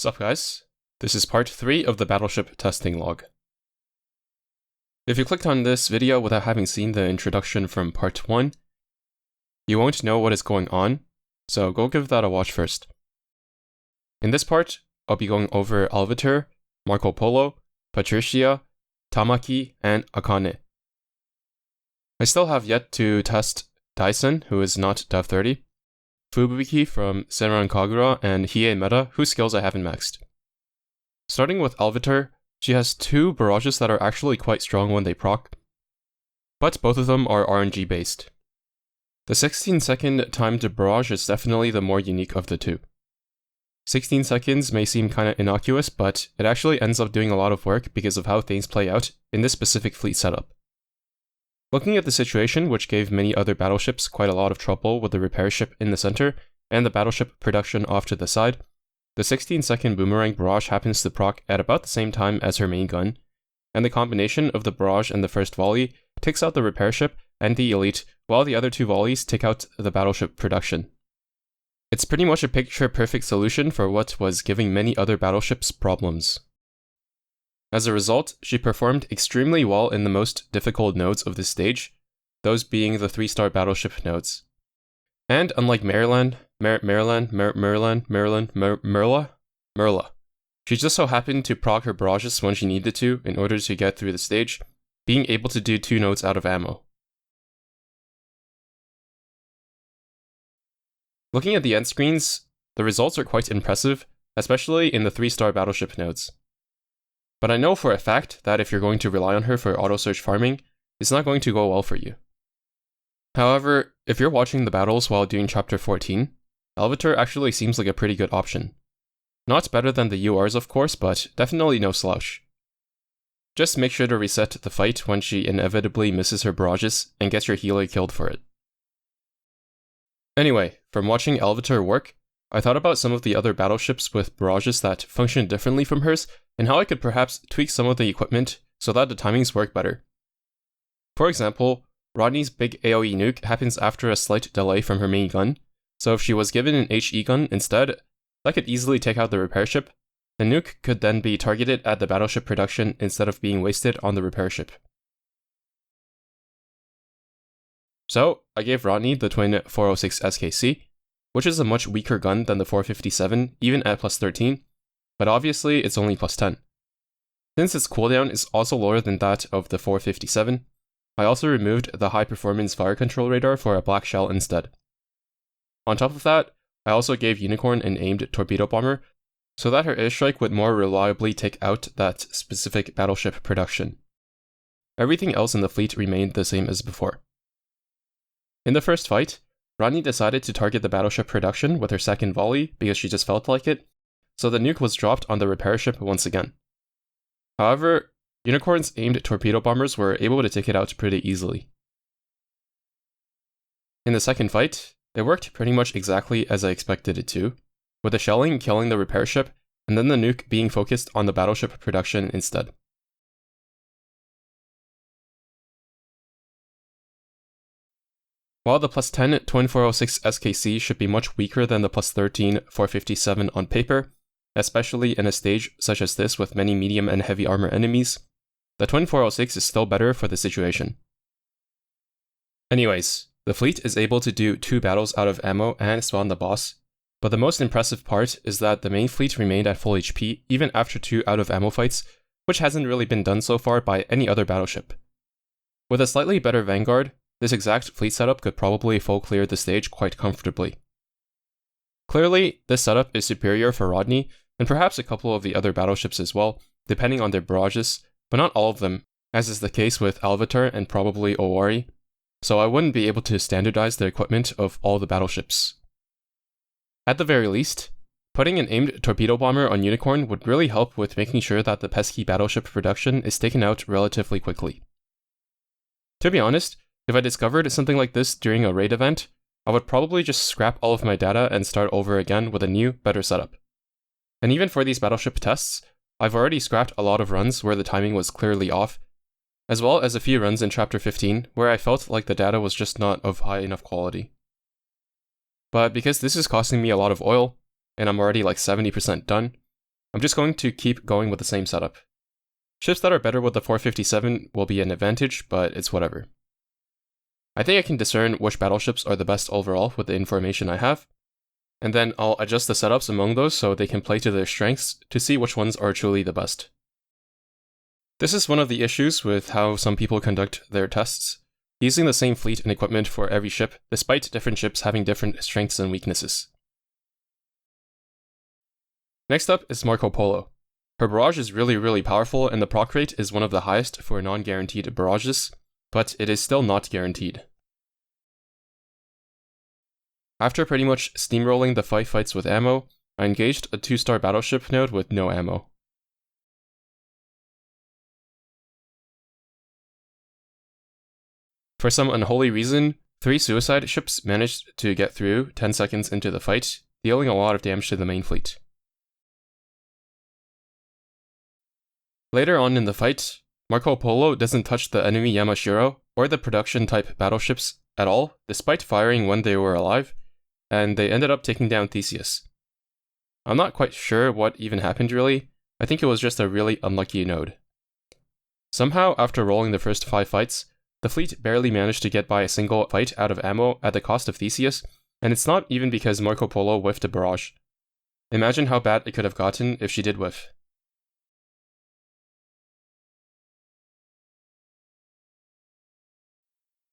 What's up, guys? This is part 3 of the Battleship testing log. If you clicked on this video without having seen the introduction from part 1, you won't know what is going on, so go give that a watch first. In this part, I'll be going over ALViter, Marco Polo, Patricia, Tamaki, and Akane. I still have yet to test Dyson, who is not Dev 30, Fubuki from Senran Kagura, and Hiei Meta, whose skills I haven't maxed. Starting with ALViter, she has 2 barrages that are actually quite strong when they proc, but both of them are RNG based. The 16-second timed barrage is definitely the more unique of the 2. 16 seconds may seem kinda innocuous, but it actually ends up doing a lot of work because of how things play out in this specific fleet setup. Looking at the situation, which gave many other battleships quite a lot of trouble with the repair ship in the center and the battleship production off to the side, the 16-second boomerang barrage happens to proc at about the same time as her main gun, and the combination of the barrage and the first volley takes out the repair ship and the elite, while the other 2 volleys take out the battleship production. It's pretty much a picture-perfect solution for what was giving many other battleships problems. As a result, she performed extremely well in the most difficult nodes of this stage, those being the 3-star battleship nodes. And unlike Merla, she just so happened to proc her barrages when she needed to in order to get through the stage, being able to do 2 nodes out of ammo. Looking at the end screens, the results are quite impressive, especially in the 3-star battleship nodes. But I know for a fact that if you're going to rely on her for auto-search farming, it's not going to go well for you. However, if you're watching the battles while doing Chapter 14, ALViter actually seems like a pretty good option. Not better than the URs of course, but definitely no slouch. Just make sure to reset the fight when she inevitably misses her barrages and gets your healer killed for it. Anyway, from watching ALViter work, I thought about some of the other battleships with barrages that function differently from hers, and how I could perhaps tweak some of the equipment so that the timings work better. For example, Rodney's big AoE nuke happens after a slight delay from her main gun, so if she was given an HE gun instead, that could easily take out the repair ship. The nuke could then be targeted at the battleship production instead of being wasted on the repair ship. So, I gave Rodney the twin 406 SKC, which is a much weaker gun than the 457, even at plus 13, but obviously it's only plus 10. Since its cooldown is also lower than that of the 457, I also removed the high-performance fire control radar for a black shell instead. On top of that, I also gave Unicorn an aimed torpedo bomber, so that her airstrike would more reliably take out that specific battleship production. Everything else in the fleet remained the same as before. In the first fight, Rodney decided to target the battleship production with her second volley because she just felt like it, so the nuke was dropped on the repair ship once again. However, Unicorn's aimed torpedo bombers were able to take it out pretty easily. In the second fight, it worked pretty much exactly as I expected it to, with the shelling killing the repair ship and then the nuke being focused on the battleship production instead. While the plus 10 twin 406 SKC should be much weaker than the plus 13 457 on paper, especially in a stage such as this with many medium and heavy armor enemies, the twin 406 is still better for the situation. Anyways, the fleet is able to do 2 battles out of ammo and spawn the boss, but the most impressive part is that the main fleet remained at full HP even after 2 out of ammo fights, which hasn't really been done so far by any other battleship. With a slightly better vanguard, this exact fleet setup could probably full clear the stage quite comfortably. Clearly, this setup is superior for Rodney, and perhaps a couple of the other battleships as well, depending on their barrages, but not all of them, as is the case with ALViter and probably Owari, so I wouldn't be able to standardize the equipment of all the battleships. At the very least, putting an aimed torpedo bomber on Unicorn would really help with making sure that the pesky battleship production is taken out relatively quickly. To be honest, if I discovered something like this during a raid event, I would probably just scrap all of my data and start over again with a new, better setup. And even for these battleship tests, I've already scrapped a lot of runs where the timing was clearly off, as well as a few runs in Chapter 15 where I felt like the data was just not of high enough quality. But because this is costing me a lot of oil, and I'm already like 70% done, I'm just going to keep going with the same setup. Ships that are better with the 457 will be an advantage, but it's whatever. I think I can discern which battleships are the best overall with the information I have, and then I'll adjust the setups among those so they can play to their strengths to see which ones are truly the best. This is one of the issues with how some people conduct their tests, using the same fleet and equipment for every ship, despite different ships having different strengths and weaknesses. Next up is Marco Polo. Her barrage is really powerful, and the proc rate is one of the highest for non-guaranteed barrages, but it is still not guaranteed. After pretty much steamrolling the 5 fights with ammo, I engaged a 2-star battleship node with no ammo. For some unholy reason, 3 suicide ships managed to get through 10 seconds into the fight, dealing a lot of damage to the main fleet. Later on in the fight, Marco Polo doesn't touch the enemy Yamashiro or the production-type battleships at all, despite firing when they were alive, and they ended up taking down Theseus. I'm not quite sure what even happened really. I think it was just a really unlucky node. Somehow, after rolling the first 5 fights, the fleet barely managed to get by a single fight out of ammo at the cost of Theseus, and it's not even because Marco Polo whiffed a barrage. Imagine how bad it could have gotten if she did whiff.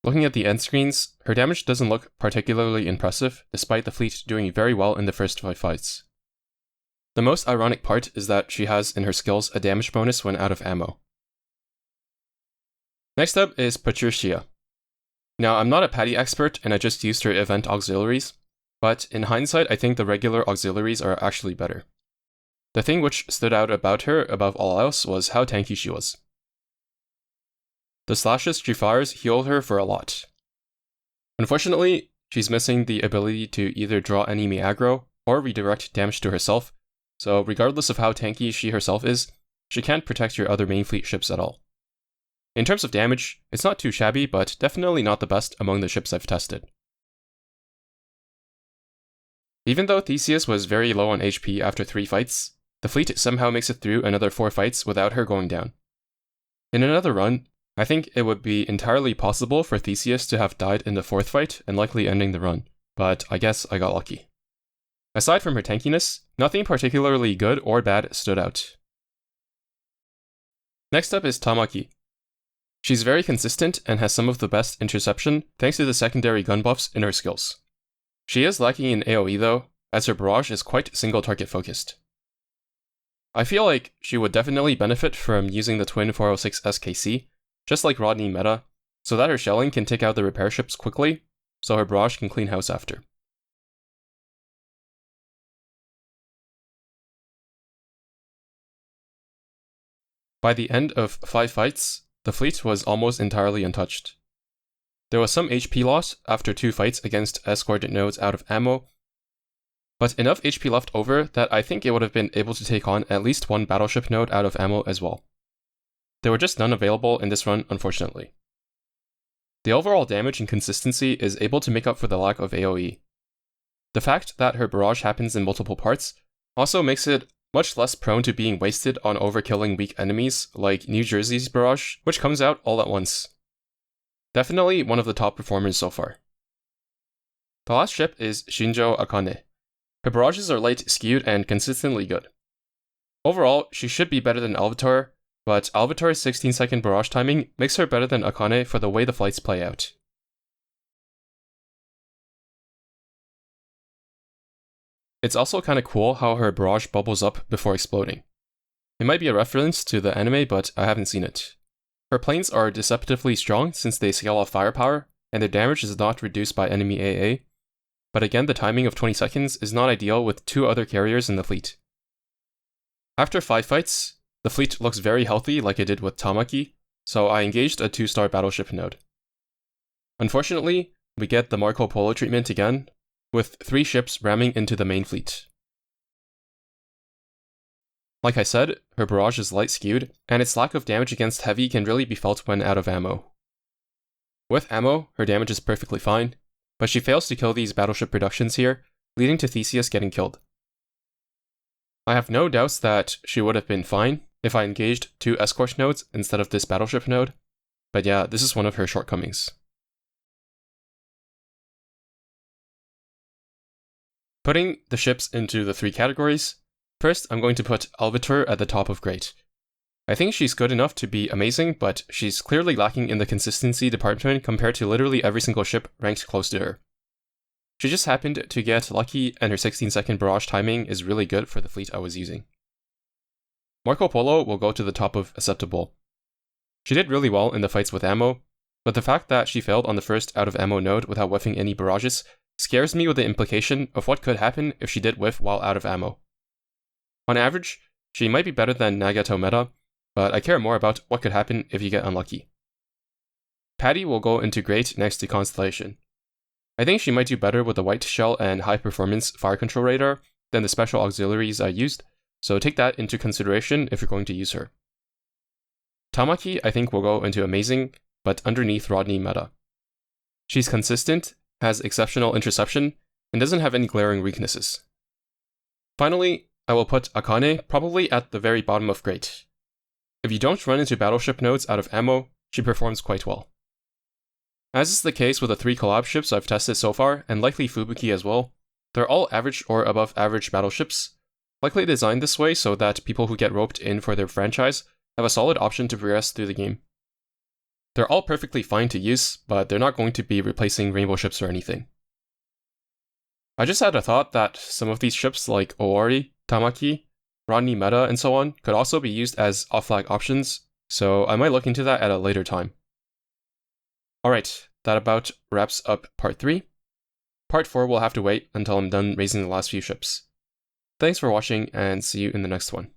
Looking at the end screens, her damage doesn't look particularly impressive, despite the fleet doing very well in the first 5 fights. The most ironic part is that she has in her skills a damage bonus when out of ammo. Next up is Patricia. Now, I'm not a patty expert and I just used her event auxiliaries, but in hindsight I think the regular auxiliaries are actually better. The thing which stood out about her above all else was how tanky she was. The slashes she fires heal her for a lot. Unfortunately, she's missing the ability to either draw enemy aggro or redirect damage to herself, so regardless of how tanky she herself is, she can't protect your other main fleet ships at all. In terms of damage, it's not too shabby, but definitely not the best among the ships I've tested. Even though Theseus was very low on HP after 3 fights, the fleet somehow makes it through another 4 fights without her going down. In another run, I think it would be entirely possible for Theseus to have died in the 4th fight and likely ending the run, but I guess I got lucky. Aside from her tankiness, nothing particularly good or bad stood out. Next up is Tamaki. She's very consistent and has some of the best interception thanks to the secondary gun buffs in her skills. She is lacking in AoE though, as her barrage is quite single target focused. I feel like she would definitely benefit from using the twin 406 SKC, just like Rodney meta, so that her shelling can take out the repair ships quickly, so her barrage can clean house after. By the end of 5 fights, the fleet was almost entirely untouched. There was some HP loss after 2 fights against escorted nodes out of ammo, but enough HP left over that I think it would have been able to take on at least 1 battleship node out of ammo as well. There were just none available in this run, unfortunately. The overall damage and consistency is able to make up for the lack of AoE. The fact that her barrage happens in multiple parts also makes it much less prone to being wasted on overkilling weak enemies like New Jersey's barrage, which comes out all at once. Definitely one of the top performers so far. The last ship is Shinjo Akane. Her barrages are light, skewed, and consistently good. Overall, she should be better than ALViter, but ALViter's 16-second barrage timing makes her better than Akane for the way the flights play out. It's also kinda cool how her barrage bubbles up before exploding. It might be a reference to the anime, but I haven't seen it. Her planes are deceptively strong since they scale off firepower, and their damage is not reduced by enemy AA, but again the timing of 20 seconds is not ideal with 2 other carriers in the fleet. After 5 fights, the fleet looks very healthy like it did with Tamaki, so I engaged a 2-star battleship node. Unfortunately, we get the Marco Polo treatment again, with 3 ships ramming into the main fleet. Like I said, her barrage is light skewed, and its lack of damage against heavy can really be felt when out of ammo. With ammo, her damage is perfectly fine, but she fails to kill these battleship productions here, leading to Theseus getting killed. I have no doubts that she would have been fine if I engaged 2 escort nodes instead of this battleship node, but yeah, this is one of her shortcomings. Putting the ships into the 3 categories, first I'm going to put ALViter at the top of great. I think she's good enough to be amazing, but she's clearly lacking in the consistency department compared to literally every single ship ranked close to her. She just happened to get lucky, and her 16-second barrage timing is really good for the fleet I was using. Marco Polo will go to the top of acceptable. She did really well in the fights with ammo, but the fact that she failed on the first out of ammo node without whiffing any barrages scares me with the implication of what could happen if she did whiff while out of ammo. On average, she might be better than Nagato meta, but I care more about what could happen if you get unlucky. Patty will go into great next to Constellation. I think she might do better with the white shell and high performance fire control radar than the special auxiliaries I used, so take that into consideration if you're going to use her. Tamaki I think will go into amazing, but underneath Rodney meta. She's consistent, has exceptional interception, and doesn't have any glaring weaknesses. Finally, I will put Akane probably at the very bottom of great. If you don't run into battleship nodes out of ammo, she performs quite well. As is the case with the 3 collab ships I've tested so far, and likely Fubuki as well, they're all average or above average battleships, likely designed this way so that people who get roped in for their franchise have a solid option to progress through the game. They're all perfectly fine to use, but they're not going to be replacing rainbow ships or anything. I just had a thought that some of these ships like Owari, Tamaki, Rodney meta, and so on could also be used as off-flag options, so I might look into that at a later time. Alright, that about wraps up part 3. Part 4 will have to wait until I'm done raising the last few ships. Thanks for watching, and see you in the next one.